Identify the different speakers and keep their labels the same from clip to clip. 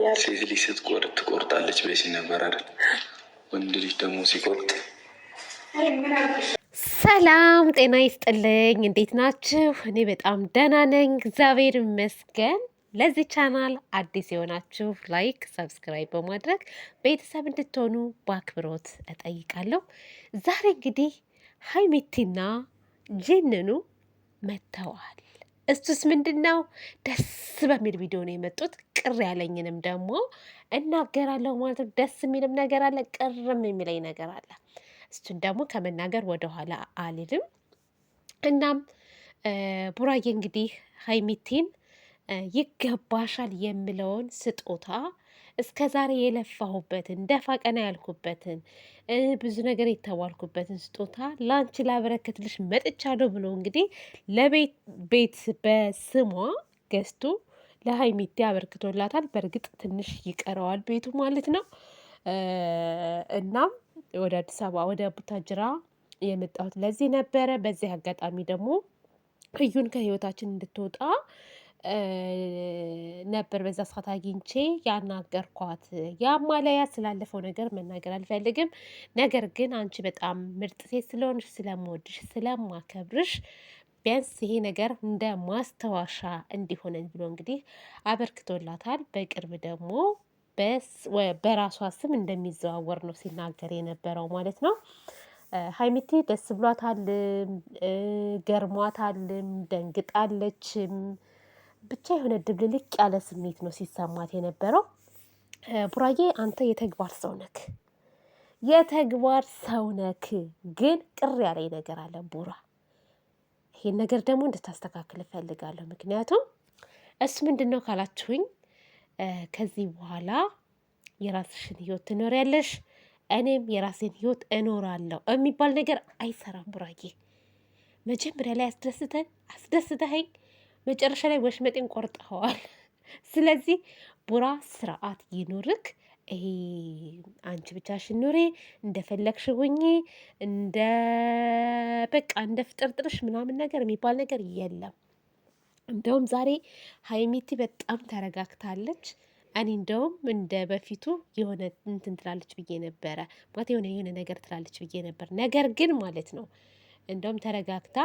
Speaker 1: ሴት ልጅ ስትቆርጥ ትቆርጣለች በሲ ነበር አይደል? ወንድ ልጅ ደግሞ ሲቆርጥ።
Speaker 2: ሰላም ጤና ይስጥልኝ። እንዴት ናችሁ? እኔ በጣም ደህና ነኝ፣ እግዚአብሔር ይመስገን። ለዚህ ቻናል አዲስ የሆናችሁ ላይክ፣ ሰብስክራይብ በማድረግ ቤተሰብ እንድትሆኑ በአክብሮት እጠይቃለሁ። ዛሬ እንግዲህ ሀይሚቲና ጅንኑ መጥተዋል። እሱስ ምንድን ነው? ደስ በሚል ቪዲዮ ነው የመጡት። ቅር ያለኝንም ደግሞ እናገራለሁ ማለት ነው። ደስ የሚልም ነገር አለ፣ ቅርም የሚለኝ ነገር አለ። እሱን ደግሞ ከመናገር ወደኋላ አልልም። እናም ቡራዬ እንግዲህ ሀይሚቲን ይገባሻል የምለውን ስጦታ እስከ ዛሬ የለፋሁበትን ደፋ ቀና ያልኩበትን ብዙ ነገር የተዋልኩበትን ስጦታ ላንቺ ላበረከትልሽ መጥቻለሁ ብሎ እንግዲህ ለቤት ቤት በስሟ ገዝቶ ለሀይሚቲ አበርክቶላታል። በእርግጥ ትንሽ ይቀረዋል ቤቱ ማለት ነው። እናም ወደ አዲስ አበባ ወደ ቡታጅራ የመጣሁት ለዚህ ነበረ። በዚህ አጋጣሚ ደግሞ እዩን ከህይወታችን እንድትወጣ ነበር በዛ ሰዓት አግኝቼ ያናገርኳት። ያማለያ ስላለፈው ነገር መናገር አልፈልግም። ነገር ግን አንቺ በጣም ምርጥ ሴት ስለሆንሽ ስለምወድሽ፣ ስለማከብርሽ ቢያንስ ይሄ ነገር እንደ ማስታወሻ እንዲሆነኝ ብሎ እንግዲህ አበርክቶላታል። በቅርብ ደግሞ በራሷ ስም እንደሚዘዋወር ነው ሲናገር የነበረው ማለት ነው። ሀይሚቲ ደስ ብሏታልም፣ ገርሟታልም፣ ደንግጣለችም። ብቻ የሆነ ድብልልቅ ያለ ስሜት ነው ሲሰማት የነበረው። ቡራዬ አንተ የተግባር ሰው ነክ፣ የተግባር ሰው ነክ። ግን ቅር ያለኝ ነገር አለ ቡራ። ይሄን ነገር ደግሞ እንድታስተካክል እፈልጋለሁ። ምክንያቱም እሱ ምንድን ነው ካላችሁኝ ከዚህ በኋላ የራስሽን ህይወት ትኖሪያለሽ፣ እኔም የራሴን ህይወት እኖራለሁ የሚባል ነገር አይሰራም ቡራዬ። መጀመሪያ ላይ አስደስተኸኝ መጨረሻ ላይ ወሽመጤን ቆርጠኸዋል። ስለዚህ ቡራ ስርዓት ይኑርክ። ይሄ አንቺ ብቻሽን ኑሪ፣ እንደፈለግሽ ሁኚ፣ እንደ በቃ እንደ ፍጥርጥርሽ ምናምን ነገር የሚባል ነገር የለም። እንደውም ዛሬ ሀይሚቲ በጣም ተረጋግታለች። እኔ እንደውም እንደ በፊቱ የሆነ እንትን ትላለች ብዬ ነበረ ማለት የሆነ ነገር ትላለች ብዬ ነበር። ነገር ግን ማለት ነው እንደውም ተረጋግታ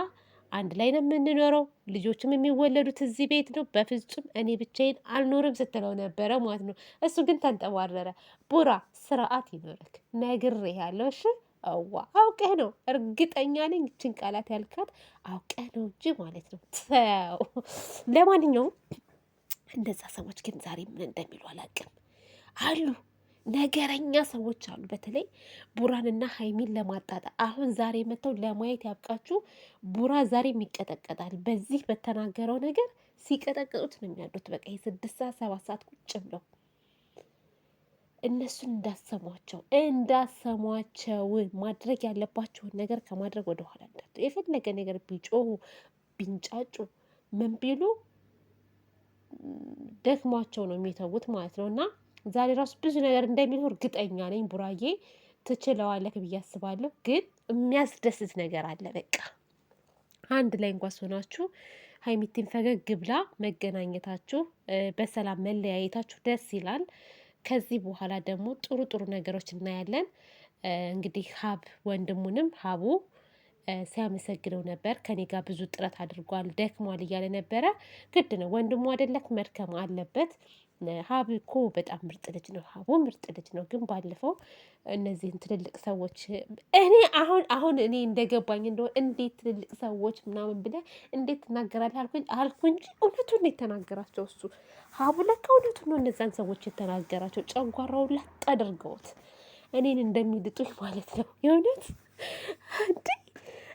Speaker 2: አንድ ላይ ነው የምንኖረው፣ ልጆችም የሚወለዱት እዚህ ቤት ነው፣ በፍጹም እኔ ብቻዬን አልኖርም ስትለው ነበረ ማለት ነው። እሱ ግን ተንጠባረረ። ቡራ ስርዓት ይኖርክ ነግሬሃለሁ። እሺ አዋ አውቀህ ነው፣ እርግጠኛ ነኝ ይችን ቃላት ያልካት አውቀህ ነው እንጂ ማለት ነው። ተው። ለማንኛውም እንደዛ ሰዎች ግን ዛሬ ምን እንደሚሉ አላውቅም አሉ። ነገረኛ ሰዎች አሉ። በተለይ ቡራንና ሀይሚን ለማጣጣ አሁን ዛሬ መጥተው ለማየት ያብቃችሁ። ቡራ ዛሬም ይቀጠቀጣል። በዚህ በተናገረው ነገር ሲቀጠቅጡት ነው የሚያሉት። በቃ የ6 ሰዓት 7 ሰዓት ቁጭ ብለው እነሱን እንዳሰሟቸው ማድረግ ያለባቸውን ነገር ከማድረግ ወደኋላ እንዳት የፈለገ ነገር ቢጮሁ ቢንጫጩ ምን ቢሉ ደክሟቸው ነው የሚተዉት ማለት ነው። እና ዛሬ ራሱ ብዙ ነገር እንደሚኖር እርግጠኛ ነኝ። ቡራዬ ትችለዋለህ ብዬ አስባለሁ። ግን የሚያስደስት ነገር አለ። በቃ አንድ ላይ እንኳን ሆናችሁ ሀይሚቲን ፈገግ ብላ መገናኘታችሁ፣ በሰላም መለያየታችሁ ደስ ይላል። ከዚህ በኋላ ደግሞ ጥሩ ጥሩ ነገሮች እናያለን። እንግዲህ ወንድሙንም ሀቡ ሲያመሰግነው ነበር። ከኔ ጋር ብዙ ጥረት አድርጓል፣ ደክሟል እያለ ነበረ። ግድ ነው ወንድሙ አይደለክ መድከም አለበት። ሀብ እኮ በጣም ምርጥ ልጅ ነው። ሀቡ ምርጥ ልጅ ነው። ግን ባለፈው እነዚህን ትልልቅ ሰዎች አሁን እኔ እንደገባኝ እንደሆነ እንዴት ትልልቅ ሰዎች ምናምን ብለህ እንዴት ትናገራለህ አልኩ እንጂ እውነቱን ነው የተናገራቸው እሱ ሀቡ ለካ እውነቱን ነው እነዛን ሰዎች የተናገራቸው። ጨጓራውን ላጥ አድርገውት እኔን እንደሚልጡኝ ማለት ነው። የእውነት እንዴ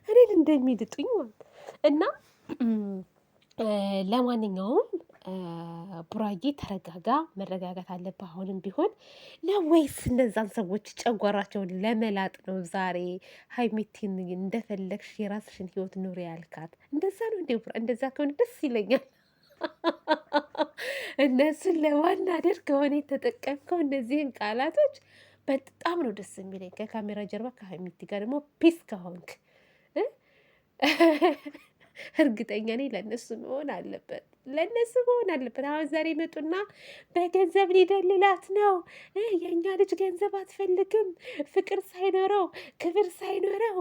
Speaker 2: እኔን እንደሚልጡኝ ማለት እና ለማንኛውም ቡራዬ ተረጋጋ፣ መረጋጋት አለብህ አሁንም ቢሆን ነው ወይስ እነዛን ሰዎች ጨጓራቸውን ለመላጥ ነው ዛሬ ሀይሚቲን እንደፈለግሽ የራስሽን ህይወት ኑሪ ያልካት? እንደዛ ነው እንዴ ቡራ? እንደዛ ከሆነ ደስ ይለኛል። እነሱን ለማናደድ ከሆነ የተጠቀምከው እነዚህን ቃላቶች በጣም ነው ደስ የሚለኝ። ከካሜራ ጀርባ ከሀይሚቲ ጋር ደግሞ ፒስ ከሆንክ እርግጠኛ ነኝ ለእነሱ መሆን አለበት፣ ለእነሱ መሆን አለበት። አሁን ዛሬ መጡና በገንዘብ ሊደልላት ነው። የእኛ ልጅ ገንዘብ አትፈልግም፣ ፍቅር ሳይኖረው ክብር ሳይኖረው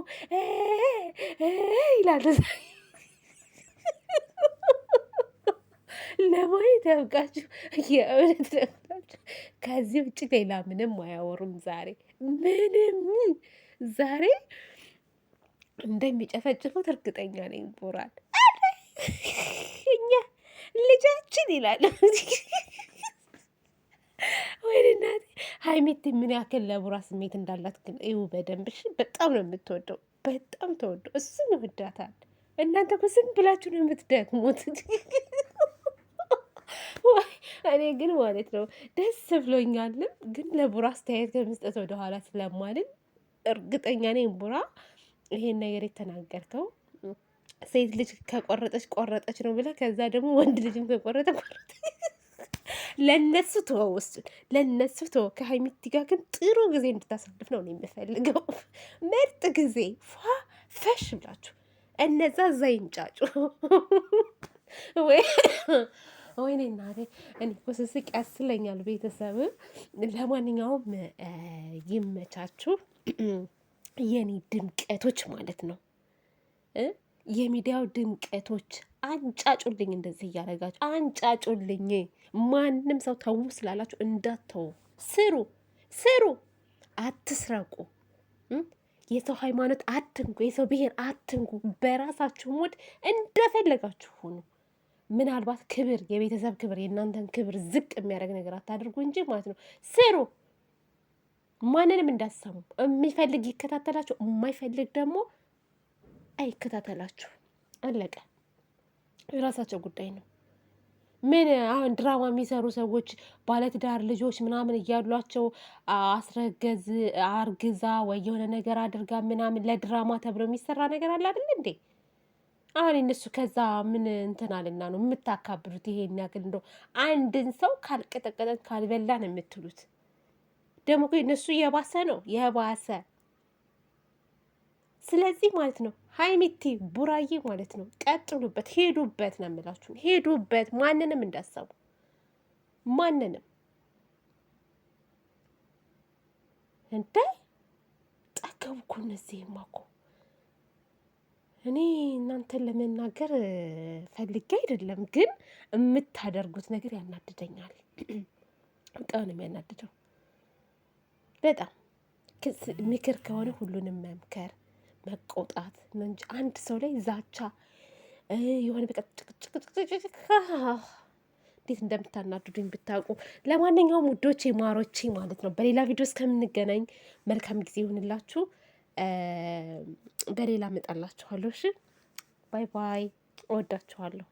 Speaker 2: ይላሉ። ለማየት ያብቃችሁ፣ የእውነት ያብቃችሁ። ከዚህ ውጭ ሌላ ምንም አያወሩም። ዛሬ ምንም ዛሬ እንደሚጨፈጭፉት እርግጠኛ ነኝ። ቡራን እኛ ልጃችን ይላል። ወይ እናቴ ሀይሚቲ ምን ያክል ለቡራ ስሜት እንዳላት ግን ይኸው በደንብ በጣም ነው የምትወደው፣ በጣም ተወደው። እሱም ይወዳታል። እናንተ እኮ ዝም ብላችሁ ነው የምትደክሙት። እኔ ግን ማለት ነው ደስ ብሎኛልም፣ ግን ለቡራ አስተያየት ከመስጠት ወደኋላ ስለማልን እርግጠኛ ነኝ ቡራ ይሄን ነገር የተናገርከው ሴት ልጅ ከቆረጠች ቆረጠች ነው ብለህ፣ ከዛ ደግሞ ወንድ ልጅም ከቆረጠ ቆረጠ። ለነሱ ተወው፣ እሱን ለነሱ ተወው። ከሀይሚቲ ጋር ግን ጥሩ ጊዜ እንድታሳልፍ ነው የምፈልገው። ምርጥ ጊዜ ፈሽ ብላችሁ እነዛ እዛ ይንጫጩ። ወይኔ እናቴ እኔ እኮ ስስቅ ያስለኛል። ቤተሰብ ለማንኛውም ይመቻችሁ የኔ ድምቀቶች ማለት ነው። የሚዲያው ድምቀቶች አንጫጩልኝ፣ እንደዚህ እያደረጋችሁ አንጫጩልኝ። ማንም ሰው ተዉ ስላላችሁ እንዳትተዉ፣ ስሩ ስሩ፣ አትስረቁ፣ የሰው ሃይማኖት አትንኩ፣ የሰው ብሔር አትንኩ። በራሳችሁ ሞድ እንደፈለጋችሁ ሁኑ። ምናልባት ክብር፣ የቤተሰብ ክብር፣ የእናንተን ክብር ዝቅ የሚያደርግ ነገር አታድርጉ እንጂ ማለት ነው። ስሩ፣ ማንንም እንዳትሰሙ። የሚፈልግ ይከታተላችሁ፣ የማይፈልግ ደግሞ አይከታተላችሁ። አለቀ። የራሳቸው ጉዳይ ነው። ምን አሁን ድራማ የሚሰሩ ሰዎች ባለትዳር ልጆች ምናምን እያሏቸው አስረገዝ አርግዛ ወይ የሆነ ነገር አድርጋ ምናምን ለድራማ ተብሎ የሚሰራ ነገር አለ አይደል እንዴ? አሁን እነሱ ከዛ ምን እንትን አልና ነው የምታካብዱት? ይሄን ያክል እንደው አንድን ሰው ካልቀጠቀጠን ካልበላ ነው የምትሉት። ደግሞ እነሱ የባሰ ነው የባሰ። ስለዚህ ማለት ነው ሀይሚቲ ቡራዬ ማለት ነው ቀጥሉበት፣ ሄዱበት ነው የምላችሁ፣ ሄዱበት። ማንንም እንዳሰቡ ማንንም እንደ ጠገቡ እኮ እነዚህማ እኮ እኔ እናንተን ለመናገር ፈልጌ አይደለም፣ ግን የምታደርጉት ነገር ያናድደኛል። በጣም ነው የሚያናድደው። በጣም ምክር ከሆነ ሁሉንም መምከር መቆጣት ነው እንጂ አንድ ሰው ላይ ዛቻ የሆነ በቃ እንዴት እንደምታናድዱኝ ብታውቁ። ለማንኛውም ውዶቼ ማሮቼ ማለት ነው በሌላ ቪዲዮ እስከምንገናኝ መልካም ጊዜ ይሁንላችሁ። በሌላ እመጣላችኋለሁ። እሺ ባይ ባይ። እወዳችኋለሁ።